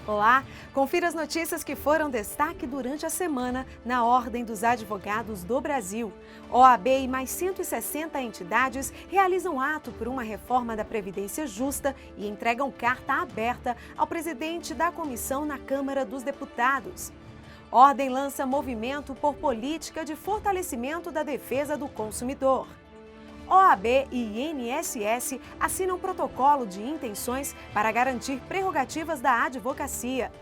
Olá, confira as notícias que foram destaque durante a semana na Ordem dos Advogados do Brasil. OAB e mais 160 entidades realizam ato por uma reforma da Previdência justa e entregam carta aberta ao presidente da comissão na Câmara dos Deputados. Ordem lança movimento por política de fortalecimento da defesa do consumidor. OAB e INSS assinam protocolo de intenções para garantir prerrogativas da advocacia.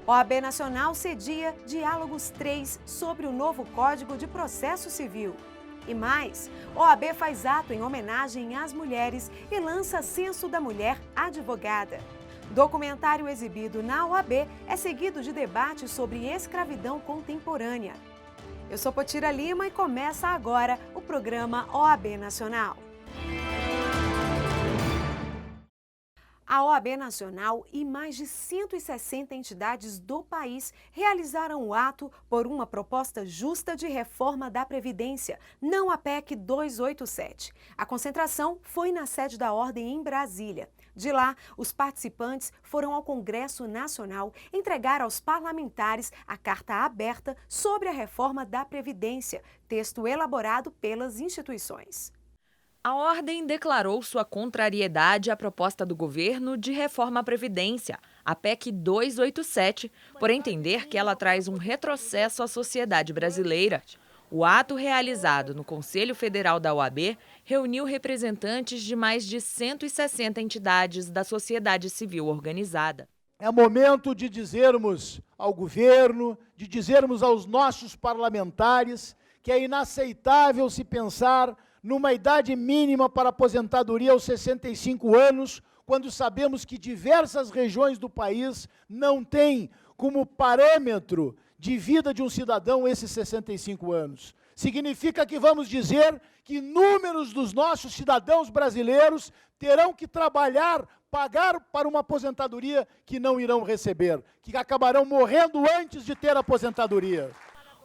OAB Nacional cedia Diálogos 3 sobre o novo Código de Processo Civil. E mais, OAB faz ato em homenagem às mulheres e lança Censo da Mulher Advogada. Documentário exibido na OAB é seguido de debate sobre escravidão contemporânea. Eu sou Potira Lima e começa agora o programa OAB Nacional. A OAB Nacional e mais de 160 entidades do país realizaram o ato por uma proposta justa de reforma da Previdência, não a PEC 287. A concentração foi na sede da Ordem em Brasília. De lá, os participantes foram ao Congresso Nacional entregar aos parlamentares a carta aberta sobre a reforma da Previdência, texto elaborado pelas instituições. A Ordem declarou sua contrariedade à proposta do governo de reforma à Previdência, a PEC 287, por entender que ela traz um retrocesso à sociedade brasileira. O ato realizado no Conselho Federal da OAB reuniu representantes de mais de 160 entidades da sociedade civil organizada. É momento de dizermos ao governo, de dizermos aos nossos parlamentares que é inaceitável se pensar numa idade mínima para aposentadoria aos 65 anos, quando sabemos que diversas regiões do país não têm como parâmetro de vida de um cidadão esses 65 anos. Significa que vamos dizer que inúmeros dos nossos cidadãos brasileiros terão que trabalhar, pagar para uma aposentadoria que não irão receber, que acabarão morrendo antes de ter aposentadoria.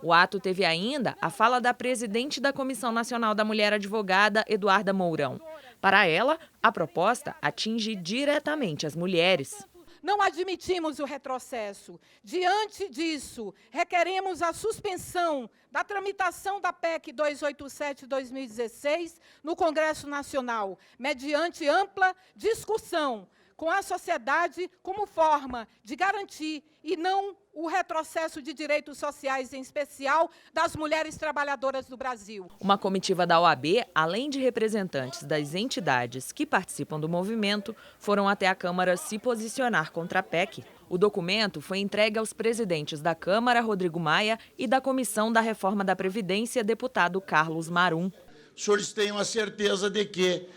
O ato teve ainda a fala da presidente da Comissão Nacional da Mulher Advogada, Eduarda Mourão. Para ela, a proposta atinge diretamente as mulheres. Não admitimos o retrocesso. Diante disso, requeremos a suspensão da tramitação da PEC 287/2016 no Congresso Nacional, mediante ampla discussão com a sociedade como forma de garantir e não o retrocesso de direitos sociais, em especial das mulheres trabalhadoras do Brasil. Uma comitiva da OAB, além de representantes das entidades que participam do movimento, foram até a Câmara se posicionar contra a PEC. O documento foi entregue aos presidentes da Câmara, Rodrigo Maia, e da Comissão da Reforma da Previdência, deputado Carlos Marum. Os senhores tenham a certeza de que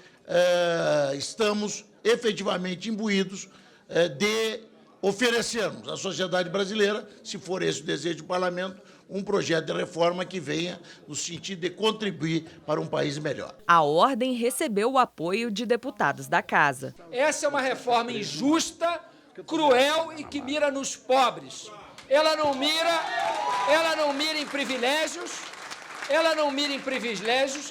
estamos efetivamente imbuídos de oferecermos à sociedade brasileira, se for esse o desejo do parlamento, um projeto de reforma que venha no sentido de contribuir para um país melhor. A Ordem recebeu o apoio de deputados da Casa. Essa é uma reforma injusta, cruel e que mira nos pobres. Ela não mira em privilégios,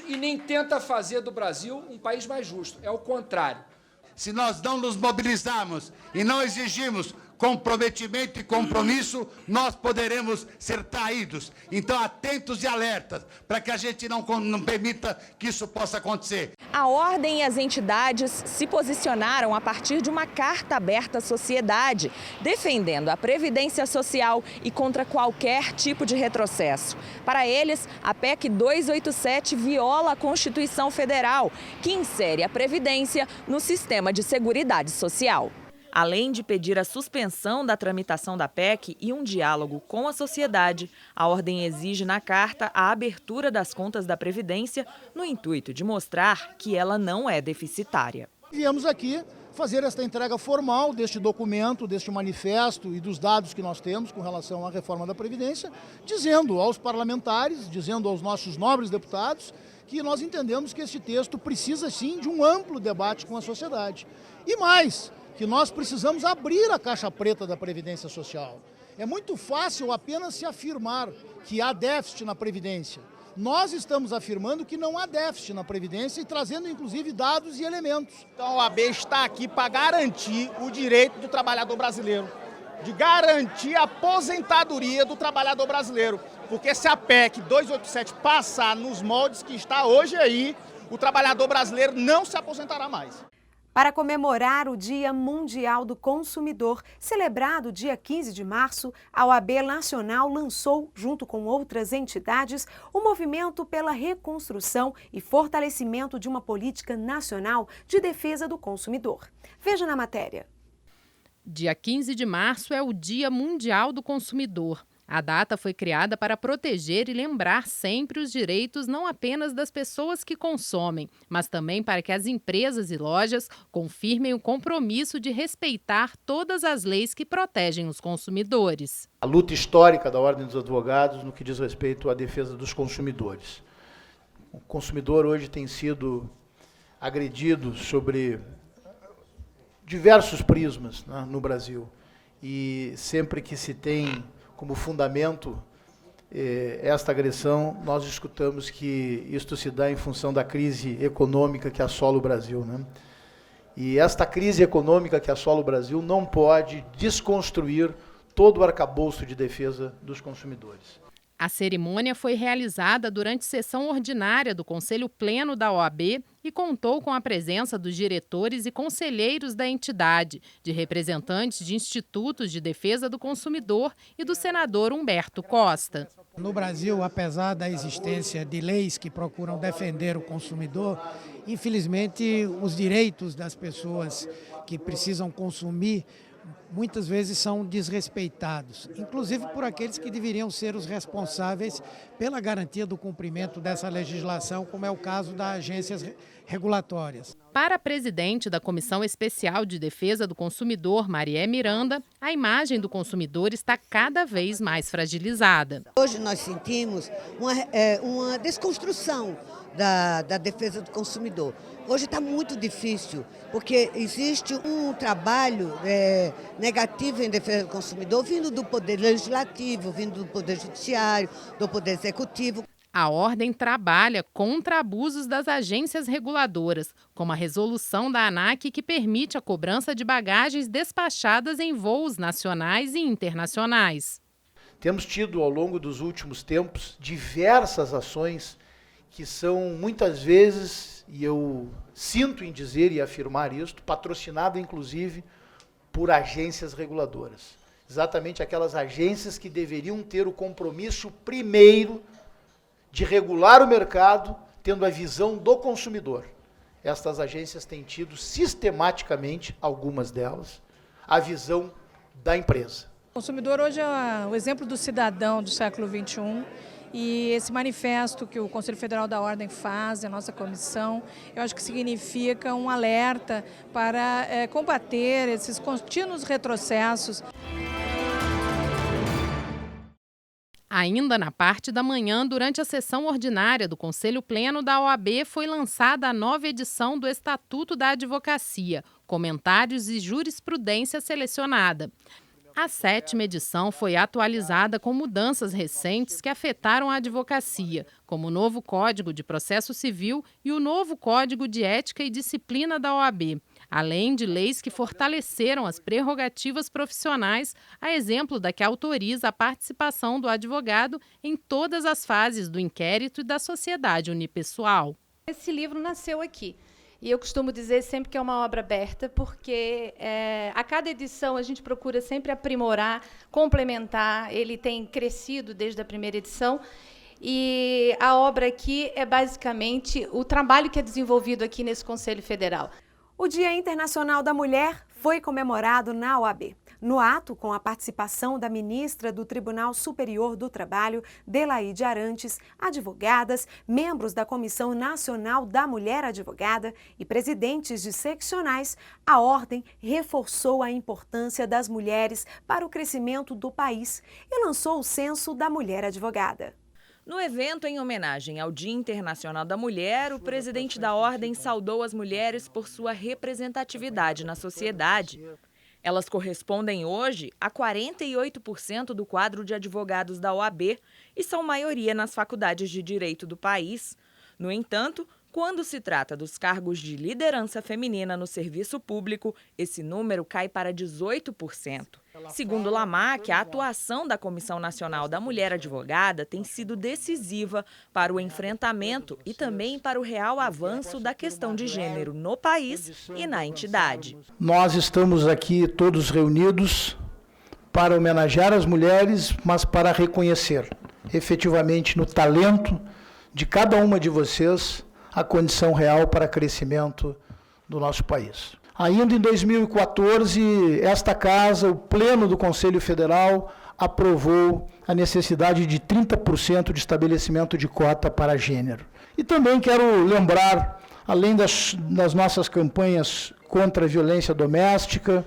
e nem tenta fazer do Brasil um país mais justo. É o contrário. Se nós não nos mobilizarmos e não exigirmos comprometimento e compromisso, nós poderemos ser traídos. Então, atentos e alertas, para que a gente não permita que isso possa acontecer. A Ordem e as entidades se posicionaram a partir de uma carta aberta à sociedade, defendendo a Previdência Social e contra qualquer tipo de retrocesso. Para eles, a PEC 287 viola a Constituição Federal, que insere a Previdência no sistema de Seguridade Social. Além de pedir a suspensão da tramitação da PEC e um diálogo com a sociedade, a Ordem exige na carta a abertura das contas da Previdência no intuito de mostrar que ela não é deficitária. Viemos aqui fazer esta entrega formal deste documento, deste manifesto e dos dados que nós temos com relação à reforma da Previdência, dizendo aos parlamentares, dizendo aos nossos nobres deputados, que nós entendemos que este texto precisa sim de um amplo debate com a sociedade. E mais, que nós precisamos abrir a caixa preta da Previdência Social. É muito fácil apenas se afirmar que há déficit na Previdência. Nós estamos afirmando que não há déficit na Previdência e trazendo, inclusive, dados e elementos. Então, a OAB está aqui para garantir o direito do trabalhador brasileiro. de garantir a aposentadoria do trabalhador brasileiro. Porque se a PEC 287 passar nos moldes que está hoje aí, o trabalhador brasileiro não se aposentará mais. Para comemorar o Dia Mundial do Consumidor, celebrado dia 15 de março, a OAB Nacional lançou, junto com outras entidades, o movimento pela reconstrução e fortalecimento de uma política nacional de defesa do consumidor. Veja na matéria. Dia 15 de março é o Dia Mundial do Consumidor. A data foi criada para proteger e lembrar sempre os direitos não apenas das pessoas que consomem, mas também para que as empresas e lojas confirmem o compromisso de respeitar todas as leis que protegem os consumidores. A luta histórica da Ordem dos Advogados no que diz respeito à defesa dos consumidores. O consumidor hoje tem sido agredido sobre diversos prismas, né, no Brasil. E sempre que se tem como fundamento esta agressão, nós escutamos que isto se dá em função da crise econômica que assola o Brasil, né? E esta crise econômica que assola o Brasil não pode desconstruir todo o arcabouço de defesa dos consumidores. A cerimônia foi realizada durante sessão ordinária do Conselho Pleno da OAB e contou com a presença dos diretores e conselheiros da entidade, de representantes de institutos de defesa do consumidor e do senador Humberto Costa. No Brasil, apesar da existência de leis que procuram defender o consumidor, infelizmente os direitos das pessoas que precisam consumir muitas vezes são desrespeitados, inclusive por aqueles que deveriam ser os responsáveis pela garantia do cumprimento dessa legislação, como é o caso das agências regulatórias. Para a presidente da Comissão Especial de Defesa do Consumidor, Maria Miranda, a imagem do consumidor está cada vez mais fragilizada. Hoje nós sentimos uma desconstrução da defesa do consumidor. Hoje está muito difícil, porque existe um trabalho negativo em defesa do consumidor vindo do Poder Legislativo, vindo do Poder Judiciário, do Poder Executivo. A Ordem trabalha contra abusos das agências reguladoras, como a resolução da ANAC que permite a cobrança de bagagens despachadas em voos nacionais e internacionais. Temos tido, ao longo dos últimos tempos, diversas ações que são, muitas vezes, e eu sinto em dizer e afirmar isto, patrocinado, inclusive, por agências reguladoras. Exatamente aquelas agências que deveriam ter o compromisso primeiro de regular o mercado, tendo a visão do consumidor. Estas agências têm tido sistematicamente, algumas delas, a visão da empresa. O consumidor hoje é o exemplo do cidadão do século XXI. E esse manifesto que o Conselho Federal da Ordem faz, a nossa comissão, eu acho que significa um alerta para combater esses contínuos retrocessos. Ainda na parte da manhã, durante a sessão ordinária do Conselho Pleno da OAB, foi lançada a nova edição do Estatuto da Advocacia, Comentários e Jurisprudência Selecionada. A 7ª edição foi atualizada com mudanças recentes que afetaram a advocacia, como o novo Código de Processo Civil e o novo Código de Ética e Disciplina da OAB, além de leis que fortaleceram as prerrogativas profissionais, a exemplo da que autoriza a participação do advogado em todas as fases do inquérito e da sociedade unipessoal. Esse livro nasceu aqui. E eu costumo dizer sempre que é uma obra aberta, porque a cada edição a gente procura sempre aprimorar, complementar. Ele tem crescido desde a primeira edição. E a obra aqui é basicamente o trabalho que é desenvolvido aqui nesse Conselho Federal. O Dia Internacional da Mulher foi comemorado na OAB. No ato, com a participação da ministra do Tribunal Superior do Trabalho, Delaide Arantes, advogadas, membros da Comissão Nacional da Mulher Advogada e presidentes de seccionais, a Ordem reforçou a importância das mulheres para o crescimento do país e lançou o Censo da Mulher Advogada. No evento em homenagem ao Dia Internacional da Mulher, o presidente da Ordem saudou as mulheres por sua representatividade na sociedade. Elas correspondem hoje a 48% do quadro de advogados da OAB e são maioria nas faculdades de direito do país. No entanto, quando se trata dos cargos de liderança feminina no serviço público, esse número cai para 18%. Segundo Lamac, a atuação da Comissão Nacional da Mulher Advogada tem sido decisiva para o enfrentamento e também para o real avanço da questão de gênero no país e na entidade. Nós estamos aqui todos reunidos para homenagear as mulheres, mas para reconhecer efetivamente no talento de cada uma de vocês a condição real para crescimento do nosso país. Ainda em 2014, esta casa, o Pleno do Conselho Federal, aprovou a necessidade de 30% de estabelecimento de cota para gênero. E também quero lembrar, além das nossas campanhas contra a violência doméstica,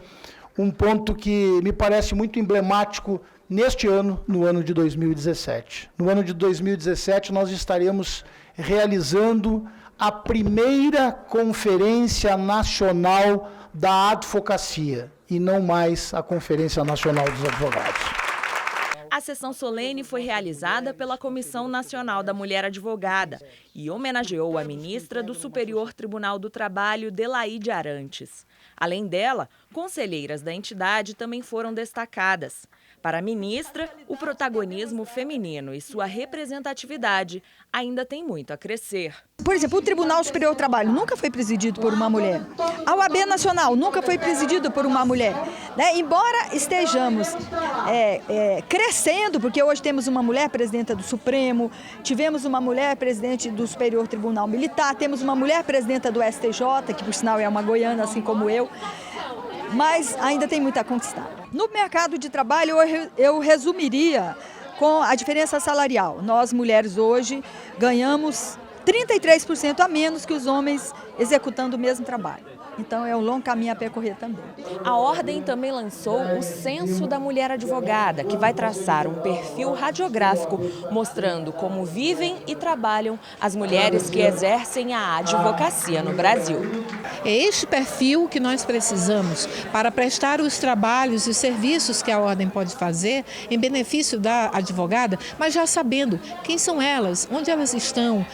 um ponto que me parece muito emblemático neste ano, no ano de 2017. No ano de 2017, nós estaremos realizando a primeira Conferência Nacional da Advocacia, e não mais a Conferência Nacional dos Advogados. A sessão solene foi realizada pela Comissão Nacional da Mulher Advogada e homenageou a ministra do Superior Tribunal do Trabalho, Delaide Arantes. Além dela, conselheiras da entidade também foram destacadas. Para a ministra, o protagonismo feminino e sua representatividade ainda tem muito a crescer. Por exemplo, o Tribunal Superior do Trabalho nunca foi presidido por uma mulher. A OAB Nacional nunca foi presidido por uma mulher. Embora estejamos crescendo, porque hoje temos uma mulher presidenta do Supremo, tivemos uma mulher presidente do Superior Tribunal Militar, temos uma mulher presidenta do STJ, que por sinal é uma goiana, assim como eu, mas ainda tem muito a conquistar. No mercado de trabalho, eu resumiria com a diferença salarial. Nós, mulheres, hoje ganhamos 33% a menos que os homens executando o mesmo trabalho. Então, é um longo caminho a percorrer também. A Ordem também lançou o Censo da Mulher Advogada, que vai traçar um perfil radiográfico mostrando como vivem e trabalham as mulheres que exercem a advocacia no Brasil. É este perfil que nós precisamos para prestar os trabalhos e os serviços que a Ordem pode fazer em benefício da advogada, mas já sabendo quem são elas, onde elas estão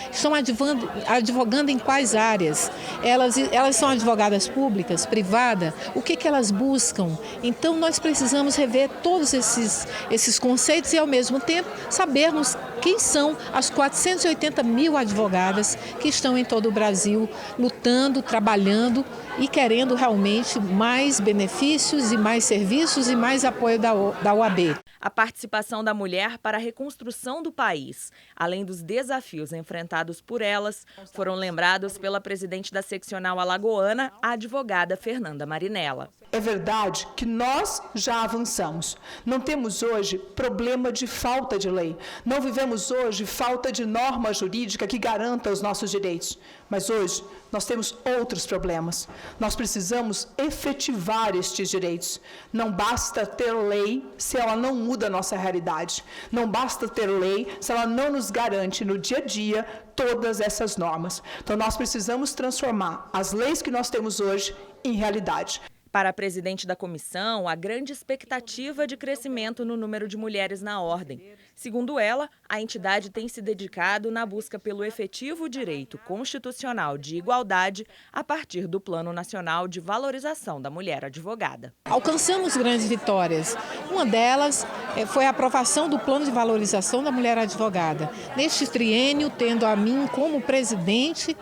advogando em quais áreas, elas são advogadas públicas, privadas, o que elas buscam. Então nós precisamos rever todos esses conceitos e ao mesmo tempo sabermos quem são as 480 mil advogadas que estão em todo o Brasil lutando, trabalhando e querendo realmente mais benefícios e mais serviços e mais apoio da OAB. A participação da mulher para a reconstrução do país, além dos desafios enfrentados por elas, foram lembrados pela presidente da seccional alagoana, a advogada Fernanda Marinella. É verdade que nós já avançamos. Não temos hoje problema de falta de lei. Não vivemos hoje falta de norma jurídica que garanta os nossos direitos. Mas hoje nós temos outros problemas. Nós precisamos efetivar estes direitos. Não basta ter lei se ela não muda a nossa realidade. Não basta ter lei se ela não nos garante no dia a dia todas essas normas. Então nós precisamos transformar as leis que nós temos hoje em realidade. Para a presidente da comissão, há grande expectativa de crescimento no número de mulheres na Ordem. Segundo ela, a entidade tem se dedicado na busca pelo efetivo direito constitucional de igualdade a partir do Plano Nacional de Valorização da Mulher Advogada. Alcançamos grandes vitórias. Uma delas foi a aprovação do Plano de Valorização da Mulher Advogada. Neste triênio, tendo a mim como presidente,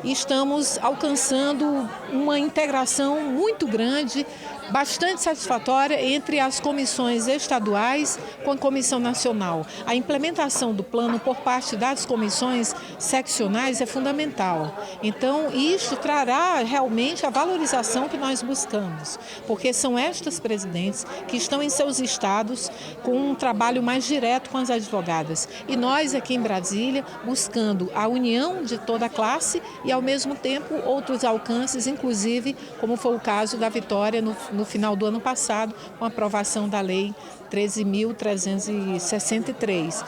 estamos alcançando uma integração muito grande, bastante satisfatória entre as comissões estaduais com a Comissão Nacional. A implementação do plano por parte das comissões seccionais é fundamental. Então, isto trará realmente a valorização que nós buscamos, porque são estas presidentes que estão em seus estados com um trabalho mais direto com as advogadas. E nós aqui em Brasília buscando a união de toda a classe e, ao mesmo tempo, outros alcances, inclusive, como foi o caso da vitória no final do ano passado, com a aprovação da Lei 13.363.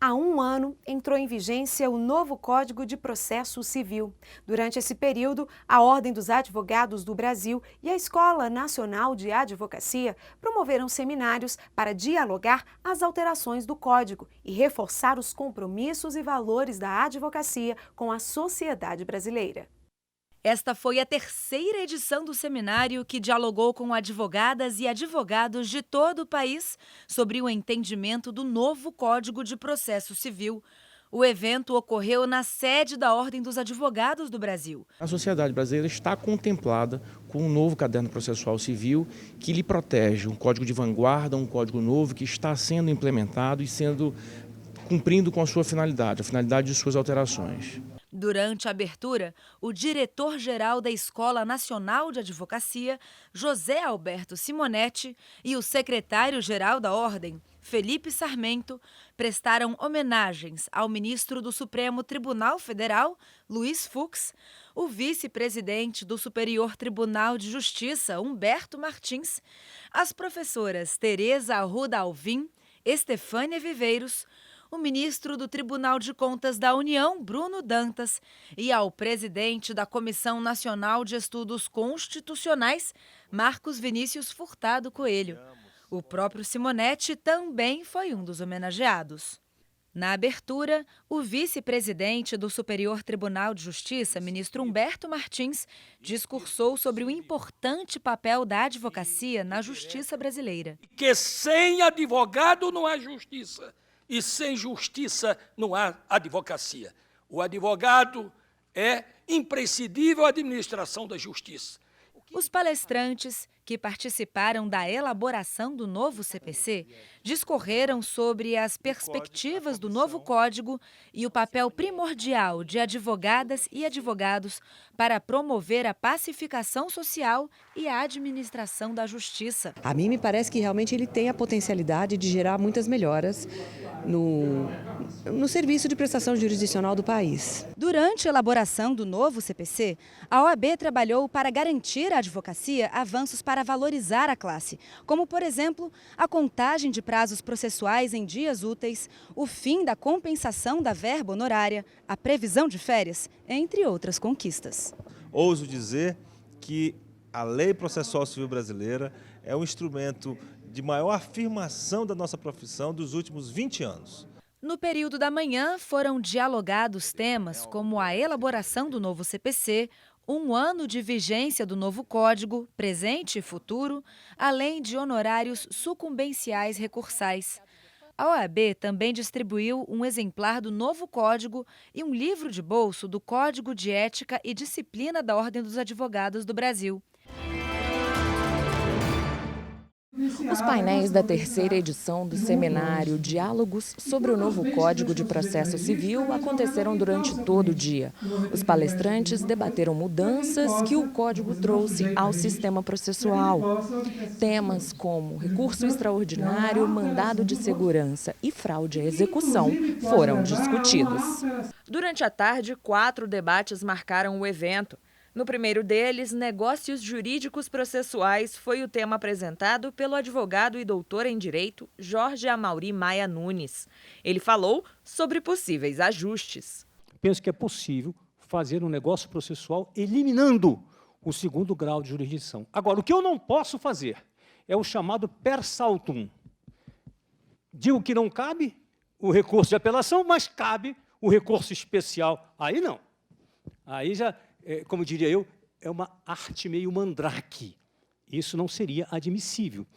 Há um ano, entrou em vigência o novo Código de Processo Civil. Durante esse período, a Ordem dos Advogados do Brasil e a Escola Nacional de Advocacia promoveram seminários para dialogar as alterações do Código e reforçar os compromissos e valores da advocacia com a sociedade brasileira. Esta foi a terceira edição do seminário que dialogou com advogadas e advogados de todo o país sobre o entendimento do novo Código de Processo Civil. O evento ocorreu na sede da Ordem dos Advogados do Brasil. A sociedade brasileira está contemplada com um novo caderno processual civil que lhe protege, um código de vanguarda, um código novo que está sendo implementado e cumprindo com a sua finalidade, a finalidade de suas alterações. Durante a abertura, o diretor-geral da Escola Nacional de Advocacia, José Alberto Simonetti, e o secretário-geral da Ordem, Felipe Sarmento, prestaram homenagens ao ministro do Supremo Tribunal Federal, Luiz Fux, o vice-presidente do Superior Tribunal de Justiça, Humberto Martins, as professoras Tereza Arruda Alvim, Estefânia Viveiros, o ministro do Tribunal de Contas da União, Bruno Dantas, e ao presidente da Comissão Nacional de Estudos Constitucionais, Marcos Vinícius Furtado Coelho. O próprio Simonetti também foi um dos homenageados. Na abertura, o vice-presidente do Superior Tribunal de Justiça, ministro Humberto Martins, discursou sobre o importante papel da advocacia na justiça brasileira. Que sem advogado não há justiça. E sem justiça não há advocacia. O advogado é imprescindível à administração da justiça. Os palestrantes, que participaram da elaboração do novo CPC, discorreram sobre as perspectivas do novo Código e o papel primordial de advogadas e advogados para promover a pacificação social e a administração da justiça. A mim me parece que realmente ele tem a potencialidade de gerar muitas melhoras no serviço de prestação jurisdicional do país. Durante a elaboração do novo CPC, a OAB trabalhou para garantir à advocacia avanços para valorizar a classe, como, por exemplo, a contagem de prazos processuais em dias úteis, o fim da compensação da verba honorária, a previsão de férias, entre outras conquistas. Ouso dizer que a Lei Processual Civil Brasileira é um instrumento de maior afirmação da nossa profissão dos últimos 20 anos. No período da manhã foram dialogados temas como a elaboração do novo CPC, 1 ano de vigência do novo Código, presente e futuro, além de honorários sucumbenciais recursais. A OAB também distribuiu um exemplar do novo Código e um livro de bolso do Código de Ética e Disciplina da Ordem dos Advogados do Brasil. Os painéis da terceira edição do seminário Diálogos sobre o novo Código de Processo Civil aconteceram durante todo o dia. Os palestrantes debateram mudanças que o Código trouxe ao sistema processual. Temas como recurso extraordinário, mandado de segurança e fraude à execução foram discutidos. Durante a tarde, 4 debates marcaram o evento. No primeiro deles, negócios jurídicos processuais foi o tema apresentado pelo advogado e doutor em Direito Jorge Amauri Maia Nunes. Ele falou sobre possíveis ajustes. Penso que é possível fazer um negócio processual eliminando o 2º grau de jurisdição. Agora, o que eu não posso fazer é o chamado per saltum. Digo que não cabe o recurso de apelação, mas cabe o recurso especial. Aí não. Aí já... como diria eu, é uma arte meio mandrake. Isso não seria admissível.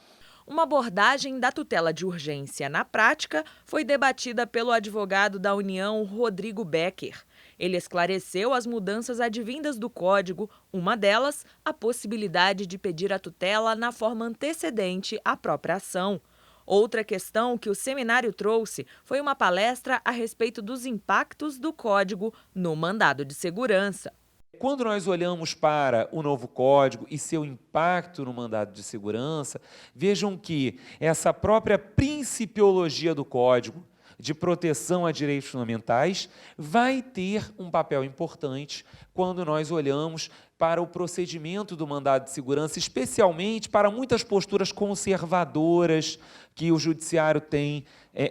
Uma abordagem da tutela de urgência na prática foi debatida pelo advogado da União, Rodrigo Becker. Ele esclareceu as mudanças advindas do Código, uma delas, a possibilidade de pedir a tutela na forma antecedente à própria ação. Outra questão que o seminário trouxe foi uma palestra a respeito dos impactos do Código no mandado de segurança. Quando nós olhamos para o novo Código e seu impacto no mandado de segurança, vejam que essa própria principiologia do Código de proteção a direitos fundamentais vai ter um papel importante quando nós olhamos para o procedimento do mandado de segurança, especialmente para muitas posturas conservadoras que o judiciário tem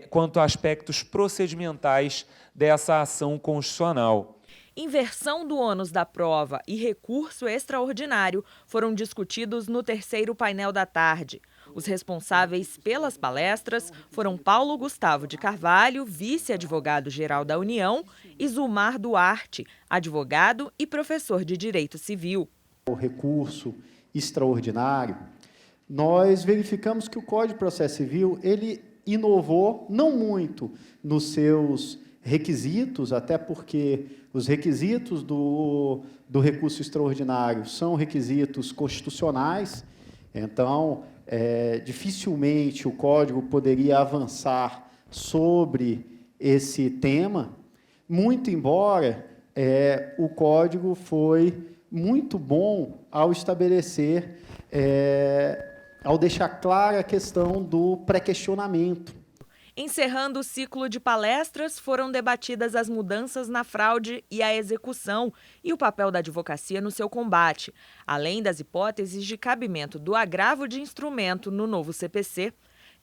quanto a aspectos procedimentais dessa ação constitucional. Inversão do ônus da prova e recurso extraordinário foram discutidos no terceiro painel da tarde. Os responsáveis pelas palestras foram Paulo Gustavo de Carvalho, vice-advogado-geral da União, e Zulmar Duarte, advogado e professor de Direito Civil. O recurso extraordinário, nós verificamos que o Código de Processo Civil, ele inovou, não muito nos seus requisitos, até porque os requisitos do recurso extraordinário são requisitos constitucionais, então, dificilmente o Código poderia avançar sobre esse tema, muito embora o Código foi muito bom ao estabelecer, ao deixar clara a questão do pré-questionamento. Encerrando o ciclo de palestras, foram debatidas as mudanças na fraude e a execução e o papel da advocacia no seu combate, além das hipóteses de cabimento do agravo de instrumento no novo CPC.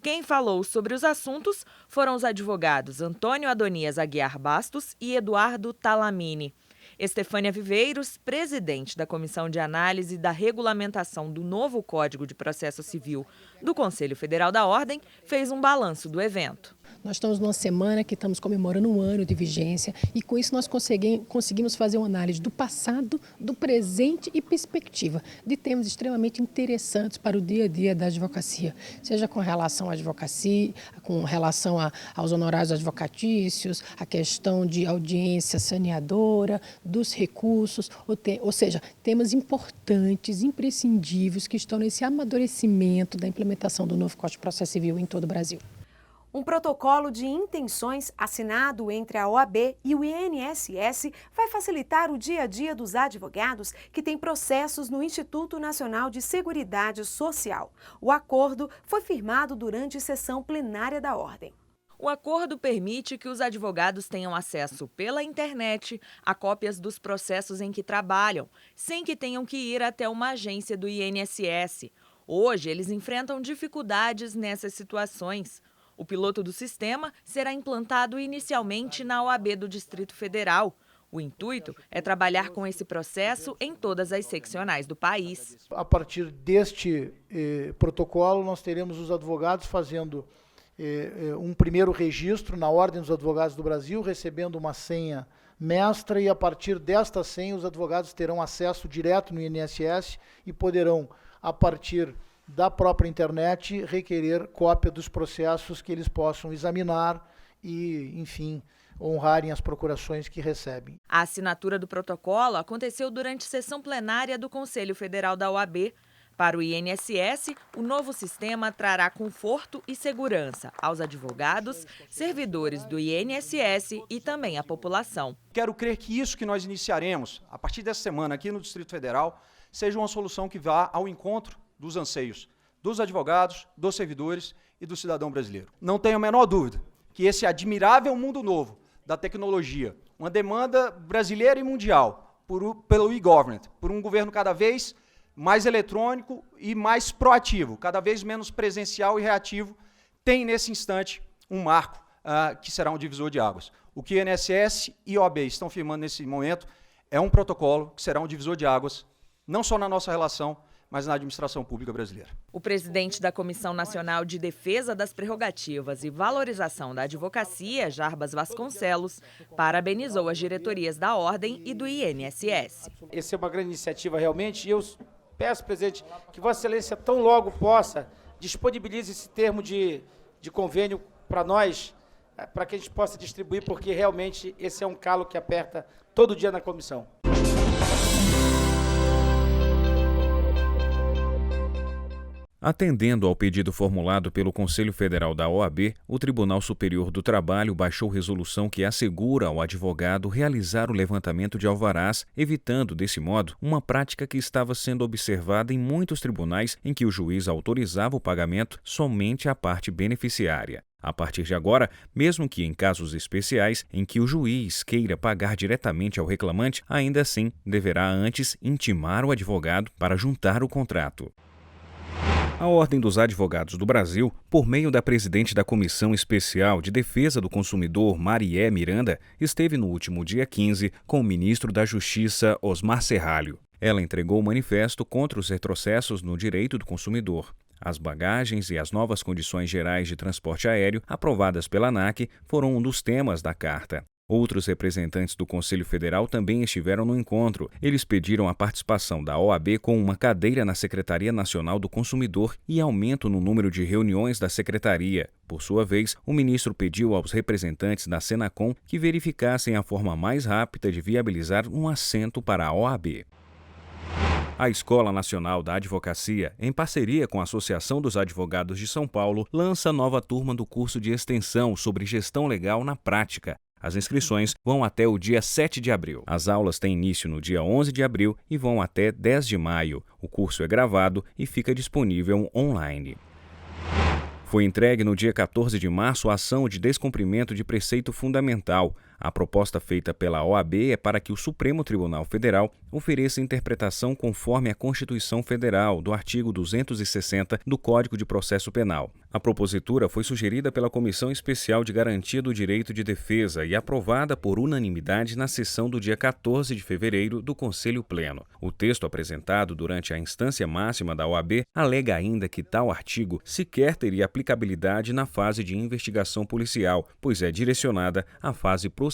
Quem falou sobre os assuntos foram os advogados Antônio Adonias Aguiar Bastos e Eduardo Talamini. Estefânia Viveiros, presidente da Comissão de Análise da Regulamentação do novo Código de Processo Civil do Conselho Federal da Ordem, fez um balanço do evento. Nós estamos numa semana que estamos comemorando um ano de vigência e com isso nós conseguimos fazer uma análise do passado, do presente e perspectiva de temas extremamente interessantes para o dia a dia da advocacia, seja com relação à advocacia, com relação aos honorários advocatícios, a questão de audiência saneadora, dos recursos, ou seja, temas importantes, imprescindíveis que estão nesse amadurecimento da implementação do novo Código de Processo Civil em todo o Brasil. Um protocolo de intenções assinado entre a OAB e o INSS vai facilitar o dia a dia dos advogados que têm processos no Instituto Nacional de Seguridade Social. O acordo foi firmado durante sessão plenária da Ordem. O acordo permite que os advogados tenham acesso pela internet a cópias dos processos em que trabalham, sem que tenham que ir até uma agência do INSS. Hoje, eles enfrentam dificuldades nessas situações. O piloto do sistema será implantado inicialmente na OAB do Distrito Federal. O intuito é trabalhar com esse processo em todas as seccionais do país. A partir deste protocolo, nós teremos os advogados fazendo um primeiro registro na Ordem dos Advogados do Brasil, recebendo uma senha mestra, e a partir desta senha os advogados terão acesso direto no INSS e poderão, a partir da própria internet, requerer cópia dos processos que eles possam examinar e, enfim, honrarem as procurações que recebem. A assinatura do protocolo aconteceu durante sessão plenária do Conselho Federal da OAB. Para o INSS, o novo sistema trará conforto e segurança aos advogados, servidores do INSS e também à população. Quero crer que isso que nós iniciaremos a partir dessa semana aqui no Distrito Federal seja uma solução que vá ao encontro dos anseios dos advogados, dos servidores e do cidadão brasileiro. Não tenho a menor dúvida que esse admirável mundo novo da tecnologia, uma demanda brasileira e mundial pelo e-government, por um governo cada vez mais eletrônico e mais proativo, cada vez menos presencial e reativo, tem nesse instante um marco que será um divisor de águas. O que INSS e OAB estão firmando nesse momento é um protocolo que será um divisor de águas, não só na nossa relação, mas na administração pública brasileira. O presidente da Comissão Nacional de Defesa das Prerrogativas e Valorização da Advocacia, Jarbas Vasconcelos, parabenizou as diretorias da Ordem e do INSS. Essa é uma grande iniciativa realmente, e eu peço, presidente, que Vossa Excelência tão logo possa disponibilize esse termo de convênio para nós, para que a gente possa distribuir, porque realmente esse é um calo que aperta todo dia na comissão. Atendendo ao pedido formulado pelo Conselho Federal da OAB, o Tribunal Superior do Trabalho baixou resolução que assegura ao advogado realizar o levantamento de alvarás, evitando, desse modo, uma prática que estava sendo observada em muitos tribunais em que o juiz autorizava o pagamento somente à parte beneficiária. A partir de agora, mesmo que em casos especiais em que o juiz queira pagar diretamente ao reclamante, ainda assim deverá antes intimar o advogado para juntar o contrato. A Ordem dos Advogados do Brasil, por meio da presidente da Comissão Especial de Defesa do Consumidor, Marié Miranda, esteve no último dia 15 com o ministro da Justiça, Osmar Serralho. Ela entregou o manifesto contra os retrocessos no direito do consumidor. As bagagens e as novas condições gerais de transporte aéreo aprovadas pela ANAC foram um dos temas da carta. Outros representantes do Conselho Federal também estiveram no encontro. Eles pediram a participação da OAB com uma cadeira na Secretaria Nacional do Consumidor e aumento no número de reuniões da Secretaria. Por sua vez, o ministro pediu aos representantes da Senacom que verificassem a forma mais rápida de viabilizar um assento para a OAB. A Escola Nacional da Advocacia, em parceria com a Associação dos Advogados de São Paulo, lança nova turma do curso de extensão sobre gestão legal na prática. As inscrições vão até o dia 7 de abril. As aulas têm início no dia 11 de abril e vão até 10 de maio. O curso é gravado e fica disponível online. Foi entregue no dia 14 de março a ação de descumprimento de preceito fundamental. A proposta feita pela OAB é para que o Supremo Tribunal Federal ofereça interpretação conforme a Constituição Federal, do artigo 260 do Código de Processo Penal. A propositura foi sugerida pela Comissão Especial de Garantia do Direito de Defesa e aprovada por unanimidade na sessão do dia 14 de fevereiro do Conselho Pleno. O texto apresentado durante a instância máxima da OAB alega ainda que tal artigo sequer teria aplicabilidade na fase de investigação policial, pois é direcionada à fase processual.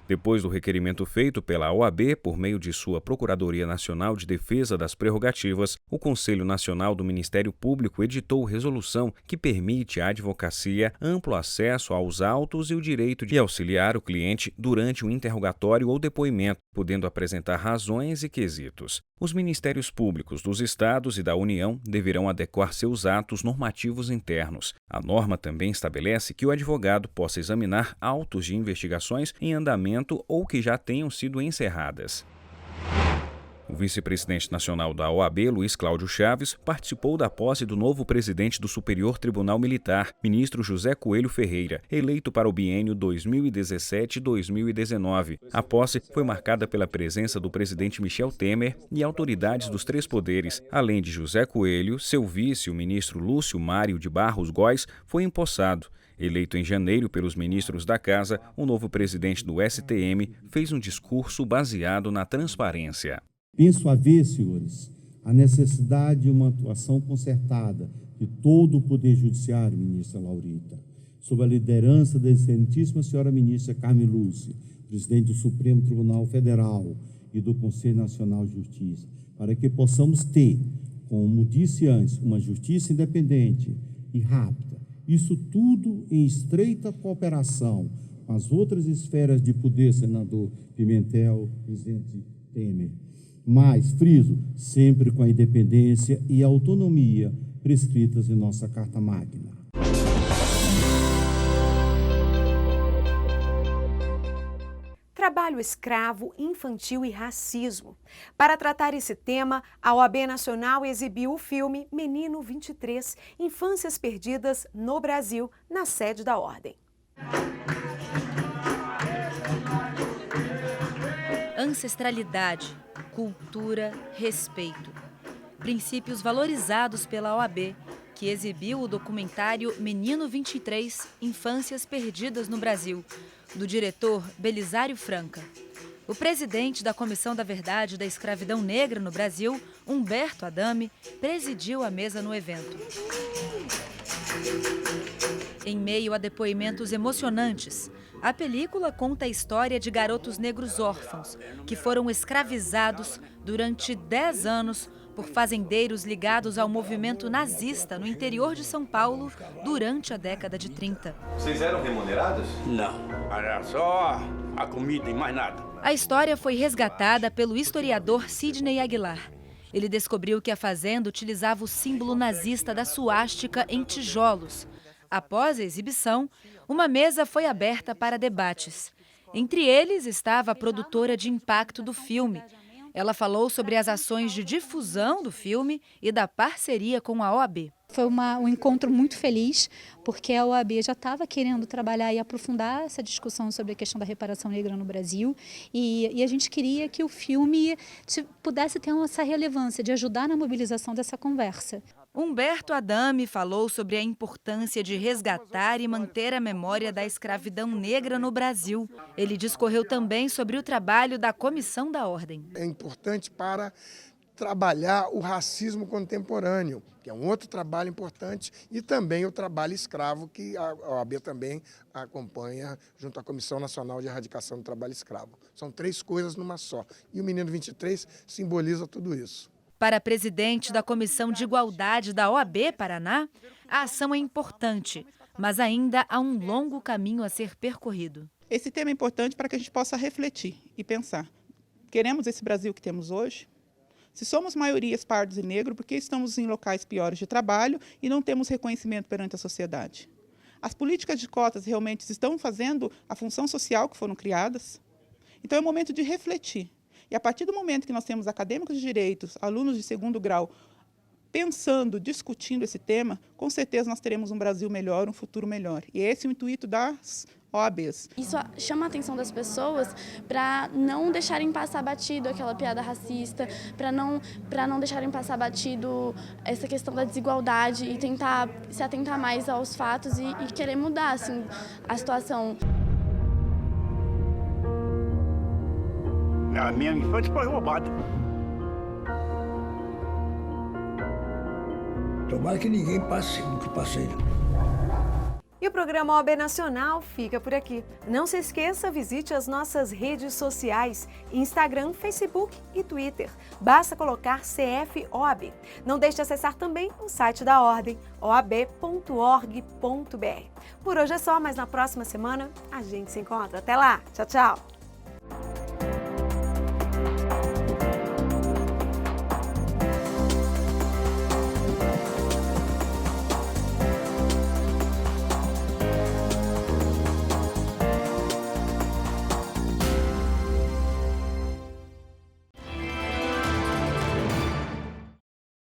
Depois do requerimento feito pela OAB por meio de sua Procuradoria Nacional de Defesa das Prerrogativas, o Conselho Nacional do Ministério Público editou resolução que permite à advocacia amplo acesso aos autos e o direito de auxiliar o cliente durante o interrogatório ou depoimento, podendo apresentar razões e quesitos. Os ministérios públicos dos estados e da União deverão adequar seus atos normativos internos. A norma também estabelece que o advogado possa examinar autos de investigações em andamento ou que já tenham sido encerradas. O vice-presidente nacional da OAB, Luiz Cláudio Chaves, participou da posse do novo presidente do Superior Tribunal Militar, ministro José Coelho Ferreira, eleito para o biênio 2017-2019. A posse foi marcada pela presença do presidente Michel Temer e autoridades dos três poderes. Além de José Coelho, seu vice, o ministro Lúcio Mário de Barros Góes, foi empossado. Eleito em janeiro pelos ministros da Casa, o novo presidente do STM fez um discurso baseado na transparência. Penso haver, senhores, a necessidade de uma atuação concertada de todo o Poder Judiciário, ministra Laurita, sob a liderança da excelentíssima senhora ministra Carmen Lúcia, presidente do Supremo Tribunal Federal e do Conselho Nacional de Justiça, para que possamos ter, como disse antes, uma justiça independente e rápida. Isso tudo em estreita cooperação com as outras esferas de poder, senador Pimentel, presidente Temer. Mas, friso, sempre com a independência e a autonomia prescritas em nossa Carta Magna. Trabalho escravo, infantil e racismo. Para tratar esse tema, a OAB Nacional exibiu o filme Menino 23, Infâncias Perdidas no Brasil, na sede da Ordem. Ancestralidade, cultura, respeito. Princípios valorizados pela OAB, que exibiu o documentário Menino 23, Infâncias Perdidas no Brasil, do diretor Belisário Franca. O presidente da Comissão da Verdade da Escravidão Negra no Brasil, Humberto Adame, presidiu a mesa no evento. Em meio a depoimentos emocionantes, a película conta a história de garotos negros órfãos que foram escravizados durante 10 anos por fazendeiros ligados ao movimento nazista no interior de São Paulo durante a década de 30. Vocês eram remunerados? Não, era só a comida e mais nada. A história foi resgatada pelo historiador Sidney Aguilar. Ele descobriu que a fazenda utilizava o símbolo nazista da suástica em tijolos. Após a exibição, uma mesa foi aberta para debates. Entre eles estava a produtora de impacto do filme. Ela falou sobre as ações de difusão do filme e da parceria com a OAB. Foi um encontro muito feliz, porque a OAB já estava querendo trabalhar e aprofundar essa discussão sobre a questão da reparação negra no Brasil, e a gente queria que o filme pudesse ter essa relevância de ajudar na mobilização dessa conversa. Humberto Adame falou sobre a importância de resgatar e manter a memória da escravidão negra no Brasil. Ele discorreu também sobre o trabalho da Comissão da Ordem. É importante para trabalhar o racismo contemporâneo, que é um outro trabalho importante, e também o trabalho escravo, que a OAB também acompanha junto à Comissão Nacional de Erradicação do Trabalho Escravo. São 3 coisas numa só. E o Menino 23 simboliza tudo isso. Para a presidente da Comissão de Igualdade da OAB Paraná, a ação é importante, mas ainda há um longo caminho a ser percorrido. Esse tema é importante para que a gente possa refletir e pensar. Queremos esse Brasil que temos hoje? Se somos maiorias pardos e negros, por que estamos em locais piores de trabalho e não temos reconhecimento perante a sociedade? As políticas de cotas realmente estão fazendo a função social que foram criadas? Então é o momento de refletir. E a partir do momento que nós temos acadêmicos de direitos, alunos de 2º grau, pensando, discutindo esse tema, com certeza nós teremos um Brasil melhor, um futuro melhor. E esse é o intuito das OABs. Isso chama a atenção das pessoas para não deixarem passar batido aquela piada racista, para não deixarem passar batido essa questão da desigualdade e tentar se atentar mais aos fatos e querer mudar assim, a situação. A minha infância foi roubada. Tomara que ninguém passe o que passei. E o programa OAB Nacional fica por aqui. Não se esqueça, visite as nossas redes sociais, Instagram, Facebook e Twitter. Basta colocar CFOAB. Não deixe de acessar também o site da Ordem, oab.org.br. Por hoje é só, mas na próxima semana a gente se encontra. Até lá! Tchau, tchau!